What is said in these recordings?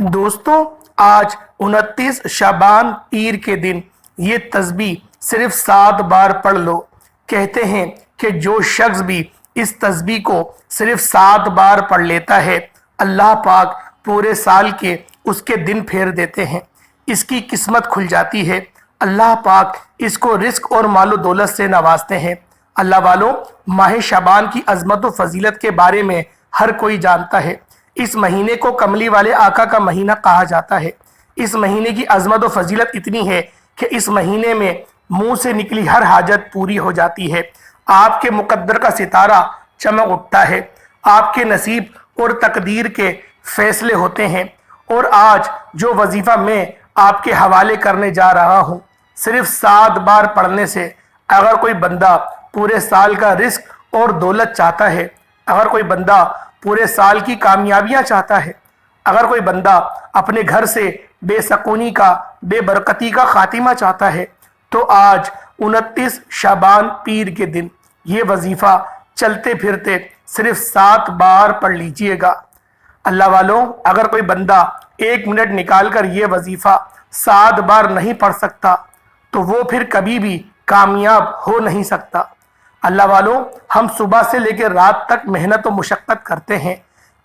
دوستوں، آج 29 شعبان پیر کے دن یہ تسبیح صرف 7 بار پڑھ لو۔ کہتے ہیں کہ جو شخص بھی اس تسبیح کو صرف 7 بار پڑھ لیتا ہے، اللہ پاک پورے سال کے اس کے دن پھیر دیتے ہیں، اس کی قسمت کھل جاتی ہے، اللہ پاک اس کو رزق اور مال و دولت سے نوازتے ہیں۔ اللہ والوں، ماہ شعبان کی عظمت و فضیلت کے بارے میں ہر کوئی جانتا ہے۔ اس مہینے کو کملی والے آقا کا مہینہ کہا جاتا ہے۔ اس مہینے کی عظمت و فضیلت اتنی ہے کہ اس مہینے میں منہ سے نکلی ہر حاجت پوری ہو جاتی ہے، آپ کے مقدر کا ستارہ چمک اٹھتا ہے، آپ کے نصیب اور تقدیر کے فیصلے ہوتے ہیں۔ اور آج جو وظیفہ میں آپ کے حوالے کرنے جا رہا ہوں، صرف 7 بار پڑھنے سے اگر کوئی بندہ پورے سال کا رزق اور دولت چاہتا ہے، اگر کوئی بندہ پورے سال کی کامیابیاں چاہتا ہے، اگر کوئی بندہ اپنے گھر سے بے سکونی کا، بے برکتی کا خاتمہ چاہتا ہے، تو آج 29 شعبان پیر کے دن یہ وظیفہ چلتے پھرتے صرف 7 بار پڑھ لیجئے گا۔ اللہ والوں، اگر کوئی بندہ 1 منٹ نکال کر یہ وظیفہ 7 بار نہیں پڑھ سکتا تو وہ پھر کبھی بھی کامیاب ہو نہیں سکتا۔ اللہ والوں، ہم صبح سے لے کے رات تک محنت و مشقت کرتے ہیں،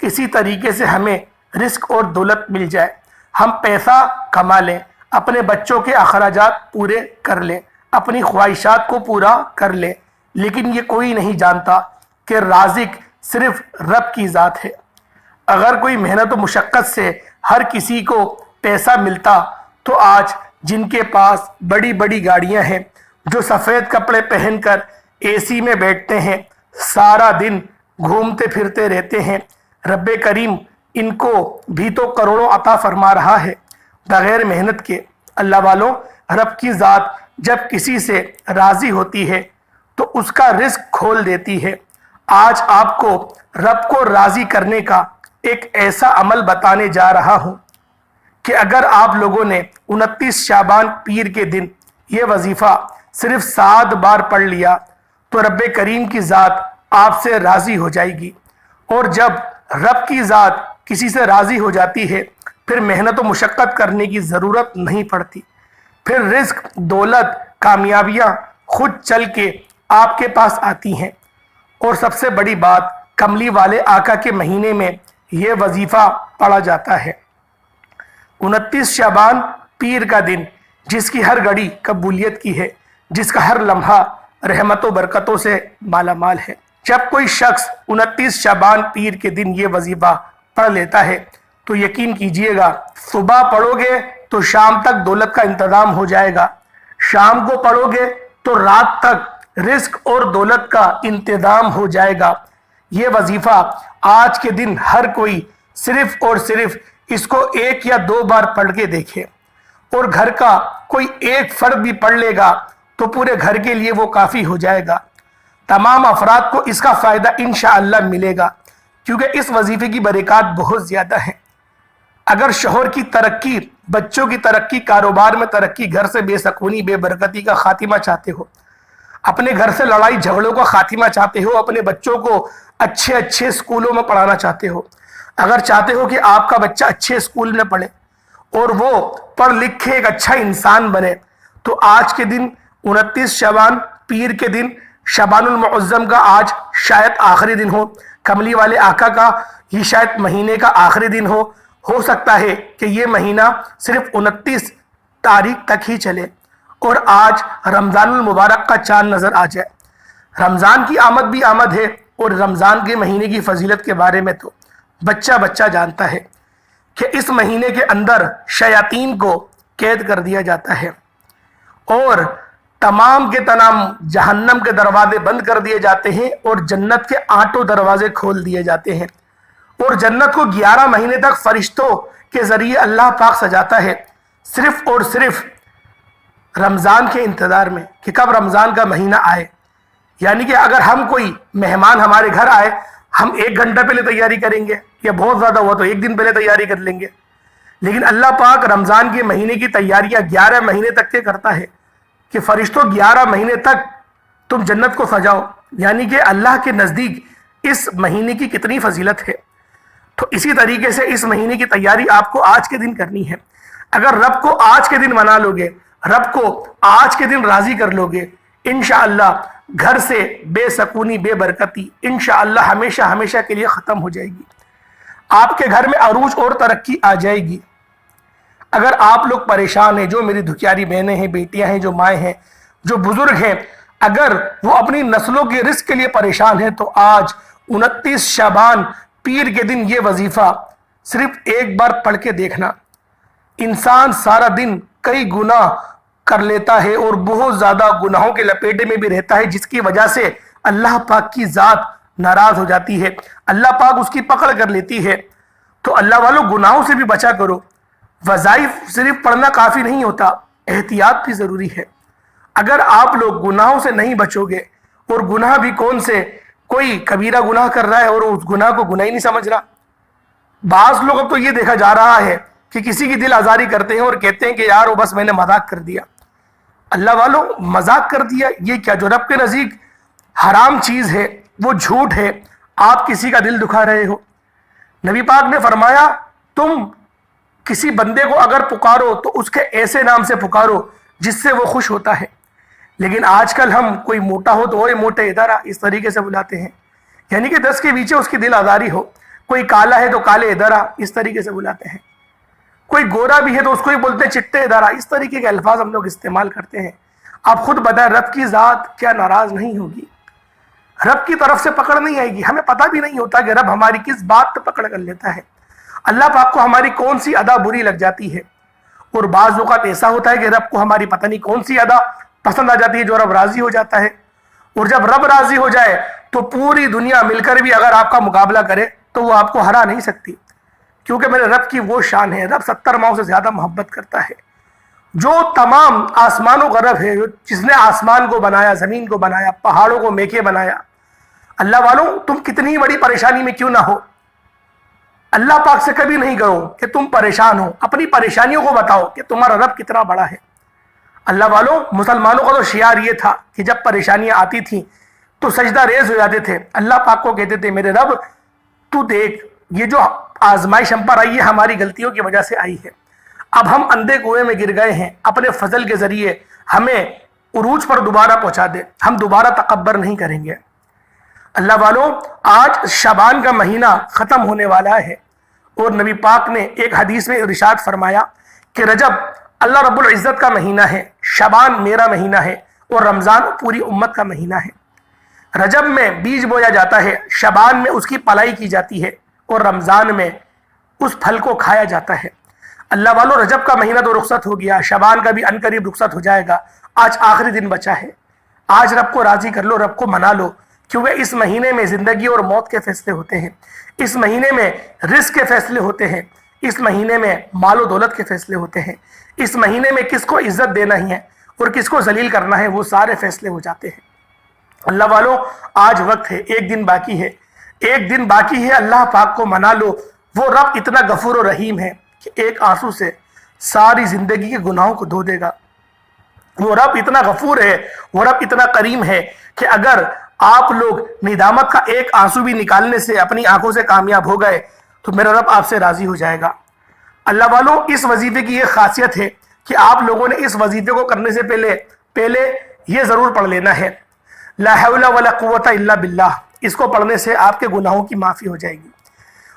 کسی طریقے سے ہمیں رزق اور دولت مل جائے، ہم پیسہ کما لیں، اپنے بچوں کے اخراجات پورے کر لیں، اپنی خواہشات کو پورا کر لیں، لیکن یہ کوئی نہیں جانتا کہ رازق صرف رب کی ذات ہے۔ اگر کوئی محنت و مشقت سے ہر کسی کو پیسہ ملتا تو آج جن کے پاس بڑی بڑی گاڑیاں ہیں، جو سفید کپڑے پہن کر اے سی میں بیٹھتے ہیں، سارا دن گھومتے پھرتے رہتے ہیں، رب کریم ان کو بھی تو کروڑوں عطا فرما رہا ہے بغیر محنت کے۔ اللہ والوں، رب کی ذات جب کسی سے راضی ہوتی ہے تو اس کا رزق کھول دیتی ہے۔ آج آپ کو رب کو راضی کرنے کا ایک ایسا عمل بتانے جا رہا ہوں کہ اگر آپ لوگوں نے 29 شعبان پیر کے دن یہ وظیفہ صرف 7 بار پڑھ لیا تو رب کریم کی ذات آپ سے راضی ہو جائے گی، اور جب رب کی ذات کسی سے راضی ہو جاتی ہے پھر محنت و مشقت کرنے کی ضرورت نہیں پڑتی، پھر رزق، دولت، کامیابیاں خود چل کے آپ کے پاس آتی ہیں۔ اور سب سے بڑی بات، کملی والے آقا کے مہینے میں یہ وظیفہ پڑھا جاتا ہے۔ 29 شعبان پیر کا دن، جس کی ہر گھڑی قبولیت کی ہے، جس کا ہر لمحہ رحمت و برکتوں سے مالا مال ہے۔ جب کوئی شخص 29 شعبان پیر کے دن یہ وظیفہ پڑھ لیتا ہے تو یقین کیجئے گا، صبح پڑھو گے تو شام تک دولت کا انتظام ہو جائے گا، شام کو پڑھو گے تو رات تک رزق اور دولت کا انتظام ہو جائے گا۔ یہ وظیفہ آج کے دن ہر کوئی صرف اور صرف اس کو 1 یا 2 بار پڑھ کے دیکھے، اور گھر کا کوئی ایک فرد بھی پڑھ لے گا تو پورے گھر کے لیے وہ کافی ہو جائے گا۔ تمام افراد کو اس کا فائدہ انشاءاللہ ملے گا، کیونکہ اس وظیفے کی برکات بہت زیادہ ہیں۔ اگر شوہر کی ترقی، بچوں کی ترقی، کاروبار میں ترقی، گھر سے بے سکونی، بے برکتی کا خاتمہ چاہتے ہو، اپنے گھر سے لڑائی جھگڑوں کا خاتمہ چاہتے ہو، اپنے بچوں کو اچھے اچھے اسکولوں میں پڑھانا چاہتے ہو، اگر چاہتے ہو کہ آپ کا بچہ اچھے اسکول میں پڑھے اور وہ پڑھ لکھ کے ایک اچھا انسان بنے، تو آج کے دن 29 شعبان پیر کے دن، شعبان المعظم کا آج شاید آخری دن ہو، کملی والے آقا کا یہ شاید مہینے کا آخری دن ہو سکتا ہے کہ یہ مہینہ صرف 29 تاریخ تک ہی چلے اور آج رمضان المبارک کا چاند نظر آ جائے۔ رمضان کی آمد بھی آمد ہے، اور رمضان کے مہینے کی فضیلت کے بارے میں تو بچہ جانتا ہے کہ اس مہینے کے اندر شیاطین کو قید کر دیا جاتا ہے، اور تمام کے تمام جہنم کے دروازے بند کر دیے جاتے ہیں، اور جنت کے 8 دروازے کھول دیے جاتے ہیں، اور جنت کو 11 مہینے تک فرشتوں کے ذریعے اللہ پاک سجاتا ہے، صرف اور صرف رمضان کے انتظار میں کہ کب رمضان کا مہینہ آئے۔ یعنی کہ اگر ہم کوئی مہمان ہمارے گھر آئے، ہم 1 گھنٹہ پہلے تیاری کریں گے، یا بہت زیادہ ہوا تو 1 دن پہلے تیاری کر لیں گے، لیکن اللہ پاک رمضان کے مہینے کی تیاریاں 11 مہینے تک کے کرتا ہے کہ فرشتوں 11 مہینے تک تم جنت کو سجاؤ۔ یعنی کہ اللہ کے نزدیک اس مہینے کی کتنی فضیلت ہے۔ تو اسی طریقے سے اس مہینے کی تیاری آپ کو آج کے دن کرنی ہے۔ اگر رب کو آج کے دن منا لو گے، رب کو آج کے دن راضی کر لو گے، انشاءاللہ گھر سے بے سکونی، بے برکتی انشاءاللہ ہمیشہ ہمیشہ کے لیے ختم ہو جائے گی۔ آپ کے گھر میں عروج اور ترقی آ جائے گی۔ اگر آپ لوگ پریشان ہیں، جو میری دھکیاری بہنیں ہیں، بیٹیاں ہیں، جو مائیں ہیں، جو بزرگ ہیں، اگر وہ اپنی نسلوں کے رزق کے لیے پریشان ہیں تو آج 29 شعبان پیر کے دن یہ وظیفہ صرف ایک بار پڑھ کے دیکھنا۔ انسان سارا دن کئی گناہ کر لیتا ہے اور بہت زیادہ گناہوں کے لپیٹے میں بھی رہتا ہے، جس کی وجہ سے اللہ پاک کی ذات ناراض ہو جاتی ہے، اللہ پاک اس کی پکڑ کر لیتی ہے۔ تو اللہ والوں گناہوں سے بھی بچا کرو۔ وظائف صرف پڑھنا کافی نہیں ہوتا، احتیاط بھی ضروری ہے۔ اگر آپ لوگ گناہوں سے نہیں بچو گے، اور گناہ بھی کون سے، کوئی کبیرہ گناہ کر رہا ہے اور اس گناہ کو گناہ ہی نہیں سمجھ رہا۔ بعض لوگ اب تو یہ دیکھا جا رہا ہے کہ کسی کی دل آزاری کرتے ہیں اور کہتے ہیں کہ یار وہ بس میں نے مذاق کر دیا۔ اللہ والوں مذاق کر دیا یہ کیا؟ جو رب کے نزدیک حرام چیز ہے، وہ جھوٹ ہے، آپ کسی کا دل دکھا رہے ہو۔ نبی پاک نے فرمایا تم کسی بندے کو اگر پکارو تو اس کے ایسے نام سے پکارو جس سے وہ خوش ہوتا ہے۔ لیکن آج کل ہم کوئی موٹا ہو تو اوے موٹے ادھر آ، اس طریقے سے بلاتے ہیں، یعنی کہ 10 کے پیچھے اس کی دل آزاری ہو۔ کوئی کالا ہے تو کالے ادھر آ، اس طریقے سے بلاتے ہیں۔ کوئی گورا بھی ہے تو اس کو ہی بولتے ہیں چٹے ادھر آ، اس طریقے کے الفاظ ہم لوگ استعمال کرتے ہیں۔ آپ خود بتائیں رب کی ذات کیا ناراض نہیں ہوگی؟ رب کی طرف سے پکڑ نہیں آئے گی۔ ہمیں پتہ بھی نہیں ہوتا کہ رب ہماری کس بات پہ پکڑ کر لیتا ہے۔ اللہ پاک کو ہماری کون سی ادا بری لگ جاتی ہے، اور بعض اوقات ایسا ہوتا ہے کہ رب کو ہماری پتہ نہیں کون سی ادا پسند آ جاتی ہے جو رب راضی ہو جاتا ہے۔ اور جب رب راضی ہو جائے تو پوری دنیا مل کر بھی اگر آپ کا مقابلہ کرے تو وہ آپ کو ہرا نہیں سکتی، کیونکہ میرے رب کی وہ شان ہے، رب 70 ماؤں سے زیادہ محبت کرتا ہے۔ جو تمام آسمانوں کا رب ہے، جس نے آسمان کو بنایا، زمین کو بنایا، پہاڑوں کو میکے بنایا۔ اللہ والوں تم کتنی بڑی پریشانی میں کیوں نہ ہو، اللہ پاک سے کبھی نہیں کہو کہ تم پریشان ہو، اپنی پریشانیوں کو بتاؤ کہ تمہارا رب کتنا بڑا ہے۔ اللہ والوں مسلمانوں کا تو شعار یہ تھا کہ جب پریشانیاں آتی تھیں تو سجدہ ریز ہو جاتے تھے، اللہ پاک کو کہتے تھے میرے رب تو دیکھ یہ جو آزمائش ہم پر آئی ہے ہماری غلطیوں کی وجہ سے آئی ہے، اب ہم اندھے کنویں میں گر گئے ہیں، اپنے فضل کے ذریعے ہمیں عروج پر دوبارہ پہنچا دے، ہم دوبارہ تکبر نہیں کریں گے۔ اللہ والوں آج شعبان کا مہینہ ختم ہونے والا ہے، اور نبی پاک نے ایک حدیث میں ارشاد فرمایا کہ رجب اللہ رب العزت کا مہینہ ہے، شعبان میرا مہینہ ہے، اور رمضان پوری امت کا مہینہ ہے۔ رجب میں بیج بویا جاتا ہے، شعبان میں اس کی پلائی کی جاتی ہے، اور رمضان میں اس پھل کو کھایا جاتا ہے۔ اللہ والوں رجب کا مہینہ تو رخصت ہو گیا، شعبان کا بھی عنقریب رخصت ہو جائے گا۔ آج آخری دن بچا ہے، آج رب کو راضی کر لو، رب کو منا لو، کیونکہ اس مہینے میں زندگی اور موت کے فیصلے ہوتے ہیں، اس مہینے میں رزق کے فیصلے ہوتے ہیں، اس مہینے میں مال و دولت کے فیصلے ہوتے ہیں، اس مہینے میں کس کو عزت دینا ہی ہے اور کس کو ذلیل کرنا ہے وہ سارے فیصلے ہو جاتے ہیں۔ اللہ والوں آج وقت ہے، ایک دن باقی ہے، ایک دن باقی ہے، اللہ پاک کو منا لو۔ وہ رب اتنا غفور و رحیم ہے کہ ایک آنسو سے ساری زندگی کے گناہوں کو دھو دے گا۔ وہ رب اتنا غفور ہے، وہ رب اتنا کریم ہے کہ اگر آپ لوگ ندامت کا ایک آنسو بھی نکالنے سے اپنی آنکھوں سے کامیاب ہو گئے تو میرا رب آپ سے راضی ہو جائے گا۔ اللہ والوں اس وظیفے کی یہ خاصیت ہے کہ آپ لوگوں نے اس وظیفے کو کرنے سے پہلے یہ ضرور پڑھ لینا ہے لا حول ولا قوت الا باللہ۔ اس کو پڑھنے سے آپ کے گناہوں کی معافی ہو جائے گی۔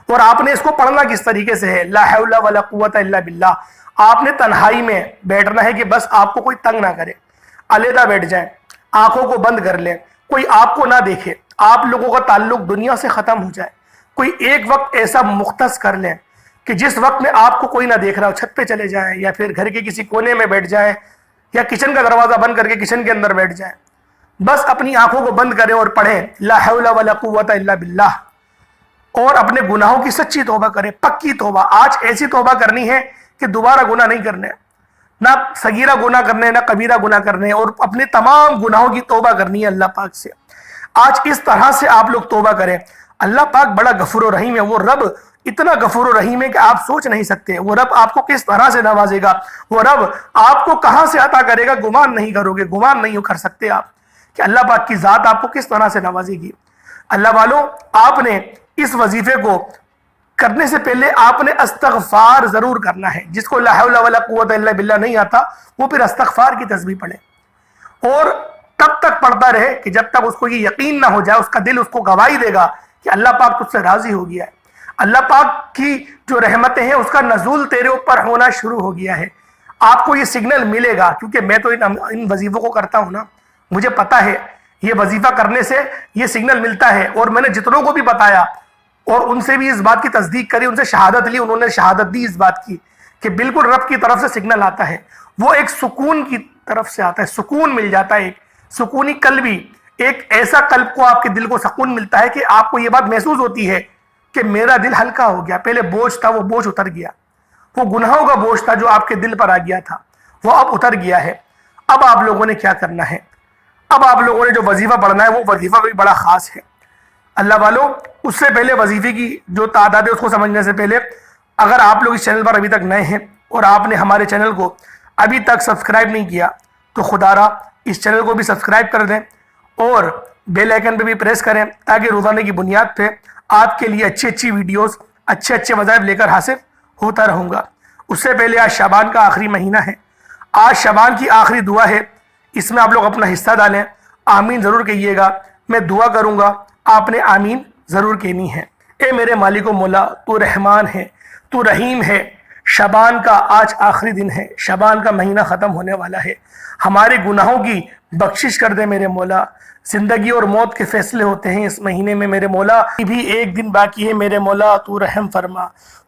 اور آپ نے اس کو پڑھنا کس طریقے سے ہے؟ لا حول ولا قوت الا باللہ۔ آپ نے تنہائی میں بیٹھنا ہے کہ بس آپ کو کوئی تنگ نہ کرے، علیحدہ بیٹھ جائیں، آنکھوں کو بند کر لیں، کوئی آپ کو نہ دیکھے، آپ لوگوں کا تعلق دنیا سے ختم ہو جائے۔ کوئی ایک وقت ایسا مختص کر لیں کہ جس وقت میں آپ کو کوئی نہ دیکھ رہا ہو، چھت پہ چلے جائیں یا پھر گھر کے کسی کونے میں بیٹھ جائیں یا کچن کا دروازہ بند کر کے کچن کے اندر بیٹھ جائیں، بس اپنی آنکھوں کو بند کریں اور پڑھیں لا حول ولا قوت الا باللہ، اور اپنے گناہوں کی سچی توبہ کریں، پکی توبہ۔ آج ایسی توبہ کرنی ہے کہ دوبارہ گناہ نہیں کرنے، نہ صغیرہ گناہ کرنے، نہ کبیرہ گناہ کرنے، اور اپنے تمام گناہوں کی توبہ کرنی ہے اللہ پاک سے۔ آج اس طرح سے آپ لوگ توبہ کریں۔ اللہ پاک بڑا غفور و رحیم ہے، وہ رب اتنا غفور و رحیم ہے کہ آپ سوچ نہیں سکتے وہ رب آپ کو کس طرح سے نوازے گا، وہ رب آپ کو کہاں سے عطا کرے گا، گمان نہیں کرو گے، گمان نہیں کر سکتے آپ کہ اللہ پاک کی ذات آپ کو کس طرح سے نوازے گی۔ اللہ والوں آپ نے اس وظیفے کو کرنے سے پہلے آپ نے استغفار ضرور کرنا ہے. جس کو لا حول ولا قوت الا باللہ نہیں آتا وہ پھر استغفار کی تسبیح پڑھے، اور تب تک پڑھتا رہے کہ جب تک اس کو یہ یقین نہ ہو جائے، اس کا دل اس کو گواہی دے گا کہ اللہ پاک تجھ سے راضی ہو گیا ہے، اللہ پاک کی جو رحمتیں ہیں اس کا نزول تیرے اوپر ہونا شروع ہو گیا ہے. آپ کو یہ سگنل ملے گا، کیونکہ میں تو ان وظیفوں کو کرتا ہوں نا، مجھے پتا ہے یہ وظیفہ کرنے سے یہ سگنل ملتا ہے. اور میں نے جتنوں کو بھی بتایا اور ان سے بھی اس بات کی تصدیق کری، ان سے شہادت لی، انہوں نے شہادت دی اس بات کی کہ بالکل رب کی طرف سے سگنل آتا ہے. وہ ایک سکون کی طرف سے آتا ہے، سکون مل جاتا ہے، ایک سکونی قلبی، ایک ایسا قلب کو آپ کے دل کو سکون ملتا ہے کہ آپ کو یہ بات محسوس ہوتی ہے کہ میرا دل ہلکا ہو گیا. پہلے بوجھ تھا، وہ بوجھ اتر گیا. وہ گناہوں کا بوجھ تھا جو آپ کے دل پر آ گیا تھا، وہ اب اتر گیا ہے. اب آپ لوگوں نے کیا کرنا ہے؟ اب آپ لوگوں نے جو وظیفہ پڑھنا ہے وہ وظیفہ بھی بڑا خاص ہے. اللہ والو، اس سے پہلے وظیفے کی جو تعداد ہے اس کو سمجھنے سے پہلے، اگر آپ لوگ اس چینل پر ابھی تک نئے ہیں اور آپ نے ہمارے چینل کو ابھی تک سبسکرائب نہیں کیا تو خدا را اس چینل کو بھی سبسکرائب کر دیں اور بیل آئیکن پہ بھی پریس کریں، تاکہ روزانہ کی بنیاد پہ آپ کے لیے اچھی اچھی ویڈیوز، اچھے اچھے وظائف لے کر حاصل ہوتا رہوں گا. اس سے پہلے آج شعبان کا آخری مہینہ ہے، آج شعبان کی آخری دعا ہے، اس میں آپ لوگ اپنا حصہ ڈالیں. آمین ضرور کہیے گا، میں دعا کروں گا، آپ نے آمین ضرور کہنی ہے. اے میرے مالک و مولا، تو رحمان ہے، تو رحیم ہے. شعبان کا آج آخری دن ہے، شعبان کا مہینہ ختم ہونے والا ہے. ہمارے گناہوں کی بخشش کر دے میرے مولا. زندگی اور موت کے فیصلے ہوتے ہیں اس مہینے میں میرے مولا، بھی ایک دن باقی ہے میرے مولا، تو رحم فرما.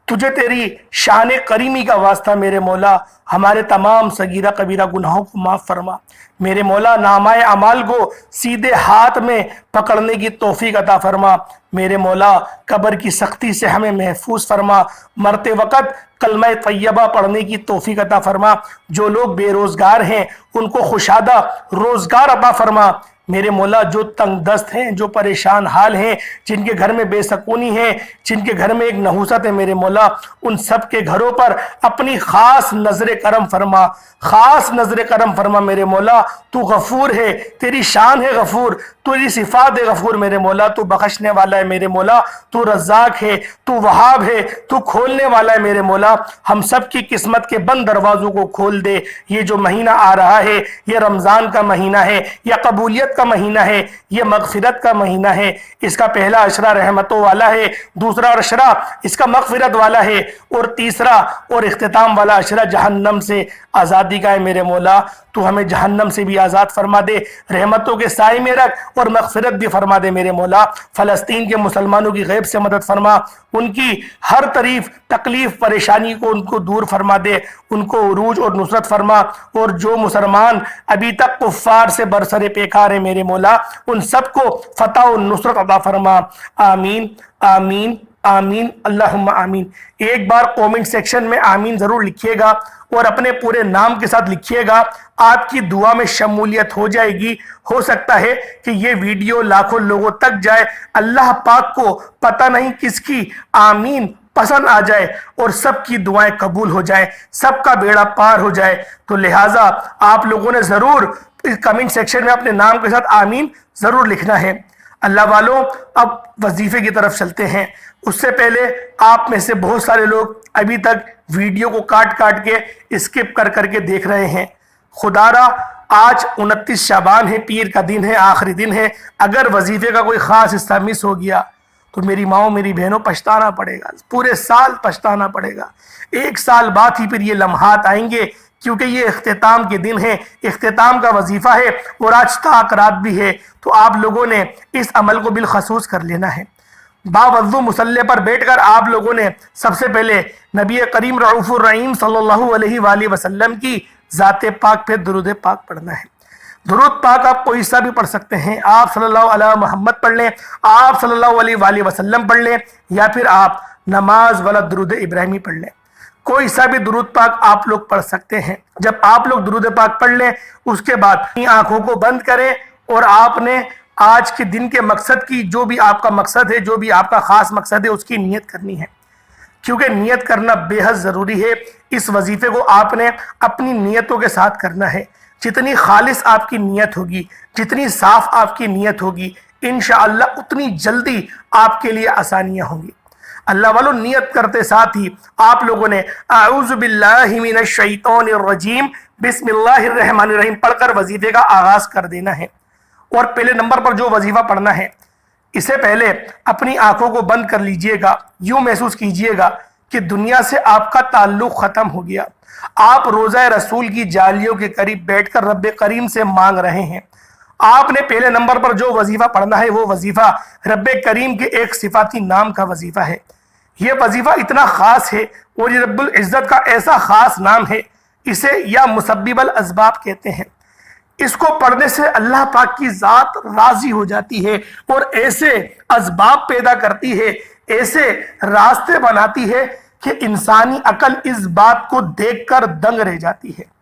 تجھے تیری شان کریمی کا واسطہ میرے مولا، ہمارے تمام صغیرہ کبیرہ گناہوں کو معاف فرما میرے مولا. نامہ اعمال کو سیدھے ہاتھ میں پکڑنے کی توفیق عطا فرما میرے مولا. قبر کی سختی سے ہمیں محفوظ فرما. مرتے وقت کلمہ طیبہ پڑھنے کی توفیق عطا فرما. جو لوگ بے روزگار ہیں ان کو خوشادہ روزگار عطا فرما میرے مولا. جو تنگ دست ہیں، جو پریشان حال ہیں، جن کے گھر میں بے سکونی ہے، جن کے گھر میں ایک نحوست ہے میرے مولا، ان سب کے گھروں پر اپنی خاص نظر کرم فرما، خاص نظر کرم فرما میرے مولا. تو غفور ہے، تیری شان ہے غفور، تیری صفات ہے غفور میرے مولا. تو بخشنے والا ہے میرے مولا، تو رزاق ہے، تو وہاب ہے، تو کھولنے والا ہے میرے مولا. ہم سب کی قسمت کے بند دروازوں کو کھول دے. یہ جو مہینہ آ رہا ہے یہ رمضان کا مہینہ ہے، یہ قبولیت کا مہینہ ہے، یہ مغفرت کا مہینہ ہے. اس کا پہلا عشرہ رحمتوں والا ہے، دوسرا عشرہ اس کا مغفرت والا ہے، اور تیسرا اور اختتام والا عشرہ جہنم سے آزادی کا ہے میرے مولا. تو ہمیں جہنم سے بھی آزاد فرما دے، رحمتوں کے سائے میں رکھ اور مغفرت بھی فرما دے میرے مولا. فلسطین کے مسلمانوں کی غیب سے مدد فرما، ان کی ہر طریف تکلیف پریشانی کو ان کو دور فرما دے، ان کو عروج اور نصرت فرما. اور جو مسلمان ابھی تک کفار سے برسر پیکار ہیں میرے مولا، ان سب کو فتح و نصرت عطا فرما. آمین آمین آمین اللہم آمین. ایک بار کومنٹ سیکشن میں آمین ضرور لکھیے گا اور اپنے پورے نام کے ساتھ لکھیے گا. آپ کی دعا میں شمولیت ہو جائے گی. ہو سکتا ہے کہ یہ ویڈیو لاکھوں لوگوں تک جائے، اللہ پاک کو پتہ نہیں کس کی آمین پسند آ جائے اور سب کی دعائیں قبول ہو جائے، سب کا بیڑا پار ہو جائے. تو لہٰذا آپ لوگوں نے ضرور کمنٹ سیکشن میں اپنے نام کے ساتھ آمین ضرور لکھنا ہے. اللہ والوں، اب وظیفے کی طرف چلتے ہیں. اس سے پہلے آپ میں سے بہت سارے لوگ ابھی تک ویڈیو کو کاٹ کاٹ کے اسکپ کر کر کے دیکھ رہے ہیں. خدا را آج 29 شعبان ہے، پیر کا دن ہے، آخری دن ہے. اگر وظیفے کا کوئی خاص حصہ مس ہو گیا تو میری ماؤں میری بہنوں پچھتانا پڑے گا، پورے سال پچھتانا پڑے گا. ایک سال بعد ہی پھر یہ لمحات آئیں گے، کیونکہ یہ اختتام کے دن ہے، اختتام کا وظیفہ ہے اور آج تاکرات بھی ہے. تو آپ لوگوں نے اس عمل کو بالخصوص کر لینا ہے. باوضو مصلی پر بیٹھ کر آپ لوگوں نے سب سے پہلے نبی کریم رعوف الرحیم صلی اللہ علیہ وآلہ وسلم کی ذات پاک پہ درود پاک پڑھنا ہے. درود پاک آپ کوئی سا بھی پڑھ سکتے ہیں. آپ صلی اللہ علیہ محمد پڑھ لیں، آپ صلی اللہ علیہ وآلہ وسلم پڑھ لیں، یا پھر آپ نماز والا درود ابراہیمی پڑھ لیں. کوئی سا بھی درود پاک آپ لوگ پڑھ سکتے ہیں. جب آپ لوگ درود پاک پڑھ لیں اس کے بعد اپنی آنکھوں کو بند کریں اور آپ نے آج کے دن کے مقصد کی، جو بھی آپ کا مقصد ہے، جو بھی آپ کا خاص مقصد ہے، اس کی نیت کرنی ہے. کیونکہ نیت کرنا بے حد ضروری ہے. اس وظیفے کو آپ نے اپنی نیتوں کے ساتھ کرنا ہے. جتنی خالص آپ کی نیت ہوگی، جتنی صاف آپ کی نیت ہوگی، انشاءاللہ اتنی جلدی آپ کے لیے آسانیاں ہوں گی. اللہ والو نیت کرتے ساتھ ہی آپ لوگوں نے اعوذ باللہ من الشیطان الرجیم بسم اللہ الرحمن الرحیم پڑھ کر وظیفے کا آغاز کر دینا ہے۔ اور پہلے نمبر پر جو وظیفہ پڑھنا ہے، اسے پہلے اپنی آنکھوں کو بند کر لیجئے گا، یوں محسوس کیجئے گا کہ دنیا سے آپ کا تعلق ختم ہو گیا، آپ روضہ رسول کی جالیوں کے قریب بیٹھ کر رب کریم سے مانگ رہے ہیں۔ آپ نے پہلے نمبر پر جو وظیفہ پڑھنا ہے وہ وظیفہ رب کریم کے ایک صفاتی نام کا وظیفہ ہے۔ یہ وظیفہ اتنا خاص ہے اور یہ رب العزت کا ایسا خاص نام ہے، اسے یا مسبب الاسباب کہتے ہیں۔ اس کو پڑھنے سے اللہ پاک کی ذات راضی ہو جاتی ہے اور ایسے اسباب پیدا کرتی ہے، ایسے راستے بناتی ہے کہ انسانی عقل اس بات کو دیکھ کر دنگ رہ جاتی ہے۔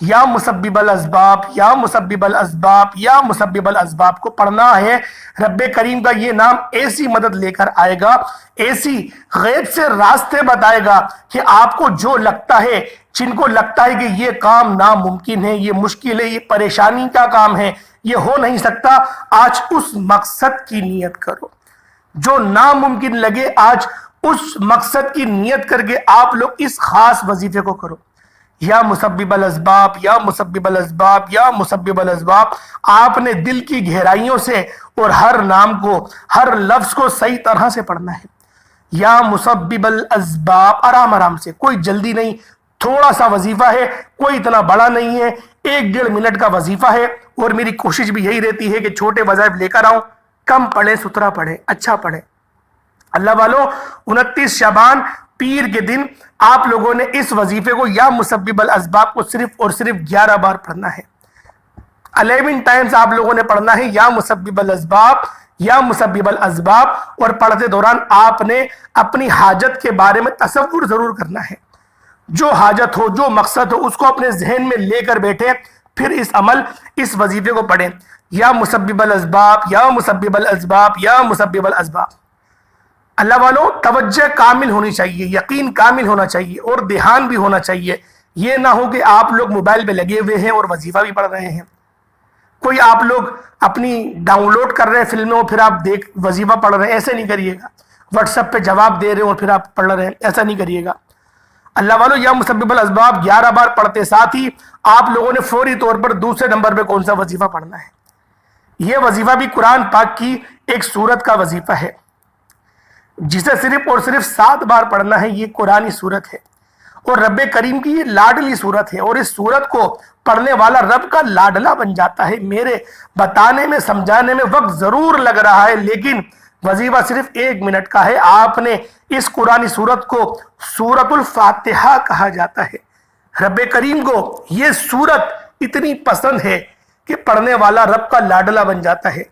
یا مسبب الاسباب، یا مسبب الاسباب، یا مسبب الاسباب کو پڑھنا ہے۔ رب کریم کا یہ نام ایسی مدد لے کر آئے گا، ایسی غیب سے راستے بتائے گا کہ آپ کو جو لگتا ہے، جن کو لگتا ہے کہ یہ کام ناممکن ہے، یہ مشکل ہے، یہ پریشانی کا کام ہے، یہ ہو نہیں سکتا، آج اس مقصد کی نیت کرو۔ جو ناممکن لگے آج اس مقصد کی نیت کر کے آپ لوگ اس خاص وظیفے کو کرو۔ یا مسبب الاسباب، یا مسبب الاسباب، یا مسبب الاسباب، آپ نے دل کی گہرائیوں سے اور ہر نام کو، ہر لفظ کو صحیح طرح سے پڑھنا ہے۔ یا مسبب الاسباب، آرام آرام سے، کوئی جلدی نہیں، تھوڑا سا وظیفہ ہے، کوئی اتنا بڑا نہیں ہے، 1-1.5 منٹ کا وظیفہ ہے، اور میری کوشش بھی یہی رہتی ہے کہ چھوٹے وظائف لے کر آؤں، کم پڑھیں، ستھرا پڑھیں، اچھا پڑھیں۔ اللہ والو 29 شعبان پیر کے دن آپ لوگوں نے اس وظیفے کو یا مسبب الاسباب کو صرف اور صرف 11 بار پڑھنا ہے۔ 11 ٹائمز آپ لوگوں نے پڑھنا ہے یا مسبب الاسباب، یا مسبب الاسباب، اور پڑھتے دوران آپ نے اپنی حاجت کے بارے میں تصور ضرور کرنا ہے۔ جو حاجت ہو، جو مقصد ہو، اس کو اپنے ذہن میں لے کر بیٹھے، پھر اس وظیفے کو پڑھیں۔ یا مسبب الاسباب، یا مسبب الاسباب، یا مسبب الاسباب۔ اللہ والوں توجہ کامل ہونی چاہیے، یقین کامل ہونا چاہیے، اور دھیان بھی ہونا چاہیے۔ یہ نہ ہو کہ آپ لوگ موبائل پہ لگے ہوئے ہیں اور وظیفہ بھی پڑھ رہے ہیں، کوئی آپ لوگ اپنی ڈاؤن لوڈ کر رہے ہیں فلمیں اور پھر آپ وظیفہ پڑھ رہے ہیں، ایسے نہیں کریے گا۔ واٹس ایپ پہ جواب دے رہے ہیں اور پھر آپ پڑھ رہے ہیں، ایسا نہیں کریے گا۔ اللہ والوں یا مسبب الاسباب 11 بار پڑھتے ساتھ ہی آپ لوگوں نے فوری طور پر دوسرے نمبر پہ کون سا وظیفہ پڑھنا ہے؟ یہ وظیفہ بھی قرآن پاک کی ایک سورت کا وظیفہ ہے، جسے صرف اور صرف 7 بار پڑھنا ہے۔ یہ قرآنی سورت ہے اور رب کریم کی یہ لاڈلی سورت ہے، اور اس سورت کو پڑھنے والا رب کا لاڈلا بن جاتا ہے۔ میرے بتانے میں، سمجھانے میں وقت ضرور لگ رہا ہے، لیکن وظیفہ صرف 1 منٹ کا ہے۔ آپ نے اس قرآنی سورت کو سورت الفاتحہ کہا جاتا ہے۔ رب کریم کو یہ سورت اتنی پسند ہے کہ پڑھنے والا رب کا لاڈلا بن جاتا ہے۔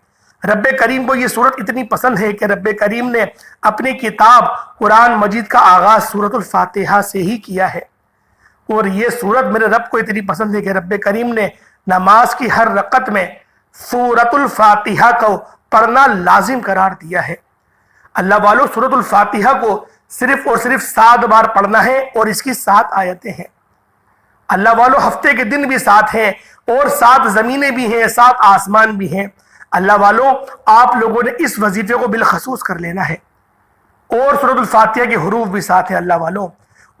رب کریم کو یہ سورت اتنی پسند ہے کہ رب کریم نے اپنی کتاب قرآن مجید کا آغاز سورت الفاتحہ سے ہی کیا ہے، اور یہ سورت میرے رب کو اتنی پسند ہے کہ رب کریم نے نماز کی ہر رکعت میں سورت الفاتحہ کو پڑھنا لازم قرار دیا ہے۔ اللہ والو سورت الفاتحہ کو صرف اور صرف 7 بار پڑھنا ہے، اور اس کی 7 آیتیں ہیں۔ اللہ والو ہفتے کے دن بھی 7 ہیں، اور 7 زمینیں بھی ہیں، 7 آسمان بھی ہیں۔ اللہ والو آپ لوگوں نے اس وظیفے کو بالخصوص کر لینا ہے، اور سورت الفاتحہ کے حروف بھی 7 ہیں۔ اللہ والو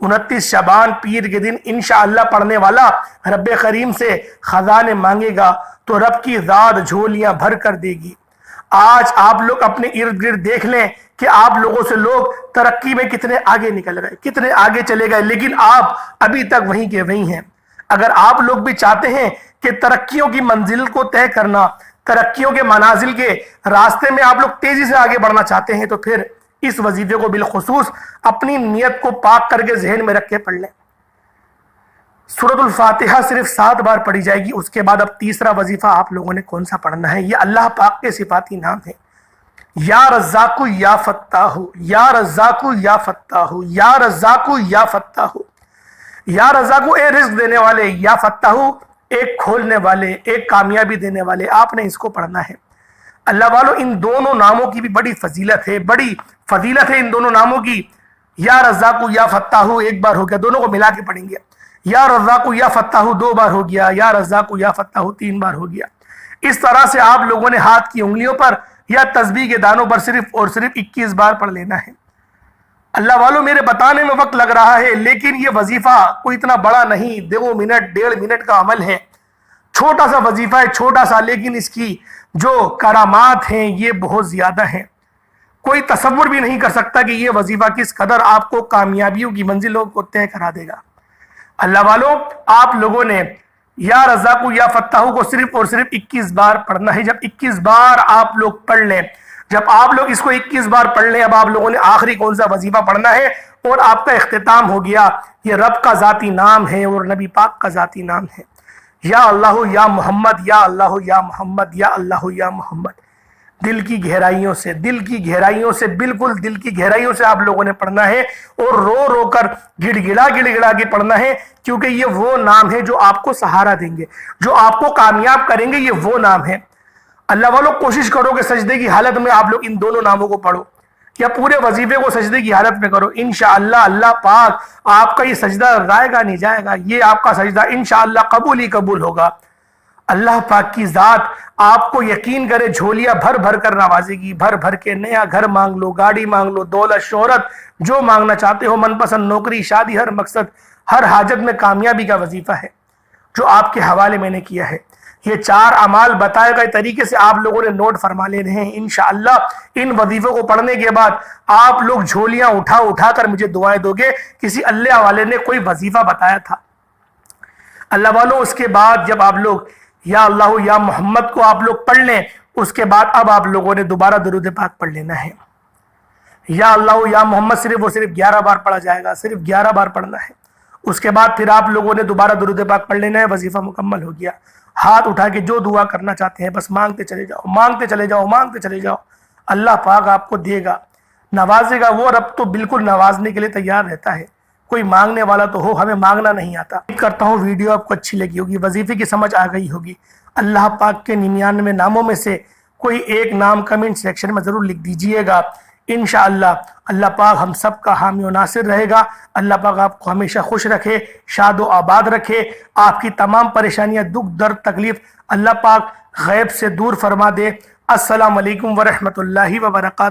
29 شعبان پیر کے دن انشاءاللہ پڑھنے والا رب کریم سے خزانے مانگے گا تو رب کی ذات جھولیاں بھر کر دے گی۔ آج آپ لوگ اپنے ارد گرد دیکھ لیں کہ آپ لوگوں سے لوگ ترقی میں کتنے آگے نکل گئے، کتنے آگے چلے گئے، لیکن آپ ابھی تک وہیں کے وہیں ہیں۔ اگر آپ لوگ بھی چاہتے ہیں کہ ترقیوں کی منزل کو طے کرنا، ترقیوں کے منازل کے راستے میں آپ لوگ تیزی سے آگے بڑھنا چاہتے ہیں، تو پھر اس وظیفے کو بالخصوص اپنی نیت کو پاک کر کے ذہن میں رکھ کے پڑھ لیں۔ سورت الفاتحہ صرف 7 بار پڑھی جائے گی۔ اس کے بعد اب تیسرا وظیفہ آپ لوگوں نے کون سا پڑھنا ہے؟ یہ اللہ پاک کے صفاتی نام ہے۔ یا رزاق یا فتاح، یا رزاق یا فتاح، یا رزاق یا فتاح۔ یا رزاق اے رزق دینے والے، یا فتاح ایک کھولنے والے، ایک کامیابی دینے والے، آپ نے اس کو پڑھنا ہے۔ اللہ والو ان دونوں ناموں کی بھی بڑی فضیلت ہے، بڑی فضیلت ہے ان دونوں ناموں کی۔ یا رزاق یا فتاح 1 بار ہو گیا، دونوں کو ملا کے پڑھیں گے۔ یا رزاق یا فتاح 2 بار ہو گیا، یا رزاق یا فتاح 3 بار ہو گیا۔ اس طرح سے آپ لوگوں نے ہاتھ کی انگلیوں پر یا تسبیح کے دانوں پر صرف اور صرف 21 بار پڑھ لینا ہے۔ اللہ والوں میرے بتانے میں وقت لگ رہا ہے، لیکن یہ وظیفہ کوئی اتنا بڑا نہیں، 2 منٹ 1.5 منٹ کا عمل ہے، چھوٹا سا وظیفہ ہے، چھوٹا سا، لیکن اس کی جو کرامات ہیں یہ بہت زیادہ ہیں۔ کوئی تصور بھی نہیں کر سکتا کہ یہ وظیفہ کس قدر آپ کو کامیابیوں کی منزلوں کو طے کرا دے گا۔ اللہ والوں، آپ لوگوں نے یا رزاق یا فتاح کو صرف اور صرف 21 بار پڑھنا ہے۔ جب 21 بار آپ لوگ پڑھ لیں، جب آپ لوگ اس کو 21 بار پڑھ لیں، اب آپ لوگوں نے آخری کون سا وظیفہ پڑھنا ہے اور آپ کا اختتام ہو گیا۔ یہ رب کا ذاتی نام ہے اور نبی پاک کا ذاتی نام ہے، یا اللہ یا محمد، یا اللہ یا محمد، یا اللہ یا محمد۔ دل کی گہرائیوں سے، دل کی گہرائیوں سے، بالکل دل کی گہرائیوں سے آپ لوگوں نے پڑھنا ہے، اور رو رو کر گڑ گڑا کے پڑھنا ہے، کیونکہ یہ وہ نام ہے جو آپ کو سہارا دیں گے، جو آپ کو کامیاب کریں گے، یہ وہ نام ہے۔ اللہ والوں کوشش کرو کہ سجدے کی حالت میں آپ لوگ ان دونوں ناموں کو پڑھو، یا پورے وظیفے کو سجدے کی حالت میں کرو۔ انشاءاللہ اللہ پاک آپ کا یہ سجدہ رائے گا نہیں جائے گا، یہ آپ کا سجدہ انشاءاللہ قبول ہی قبول ہوگا۔ اللہ پاک کی ذات آپ کو یقین کرے جھولیاں بھر بھر کر نوازے گی، بھر بھر کے۔ نیا گھر مانگ لو، گاڑی مانگ لو، دولت، شہرت، جو مانگنا چاہتے ہو، من پسند نوکری، شادی، ہر مقصد، ہر حاجت میں کامیابی کا وظیفہ ہے جو آپ کے حوالے میں نے کیا ہے۔ یہ 4 اعمال بتائے گئے طریقے سے آپ لوگوں نے نوٹ فرما لینے ہیں۔ انشاءاللہ ان وظیفوں کو پڑھنے کے بعد آپ لوگ جھولیاں اٹھا کر مجھے دعائیں دو گے، کسی اللہ والے نے کوئی وظیفہ بتایا تھا۔ اللہ والوں اس کے بعد جب آپ لوگ یا اللہ یا محمد کو آپ لوگ پڑھ لیں، اس کے بعد اب آپ لوگوں نے دوبارہ درود پاک پڑھ لینا ہے۔ یا اللہ یا محمد صرف اور صرف 11 بار پڑھا جائے گا، صرف 11 بار پڑھنا ہے۔ اس کے بعد پھر آپ لوگوں نے دوبارہ درود پاک پڑھ لینا ہے، وظیفہ مکمل ہو گیا۔ ہاتھ اٹھا کے جو دعا کرنا چاہتے ہیں بس مانگتے چلے جاؤ، مانگتے چلے جاؤ، مانگتے چلے جاؤ۔ اللہ پاک آپ کو دے گا، نوازے گا۔ وہ رب تو بالکل نوازنے کے لیے تیار رہتا ہے، کوئی مانگنے والا تو ہو، ہمیں مانگنا نہیں آتا۔ کرتا ہوں ویڈیو آپ کو اچھی لگی ہوگی، وظیفے کی سمجھ آ گئی ہوگی۔ اللہ پاک کے 99 ناموں میں سے کوئی ایک نام کمنٹ سیکشن میں ضرور لکھ دیجئے گا۔ انشاءاللہ اللہ پاک ہم سب کا حامی و ناصر رہے گا۔ اللہ پاک آپ کو ہمیشہ خوش رکھے، شاد و آباد رکھے، آپ کی تمام پریشانیاں، دکھ، درد، تکلیف اللہ پاک غیب سے دور فرما دے۔ السلام علیکم ورحمۃ اللہ وبرکاتہ۔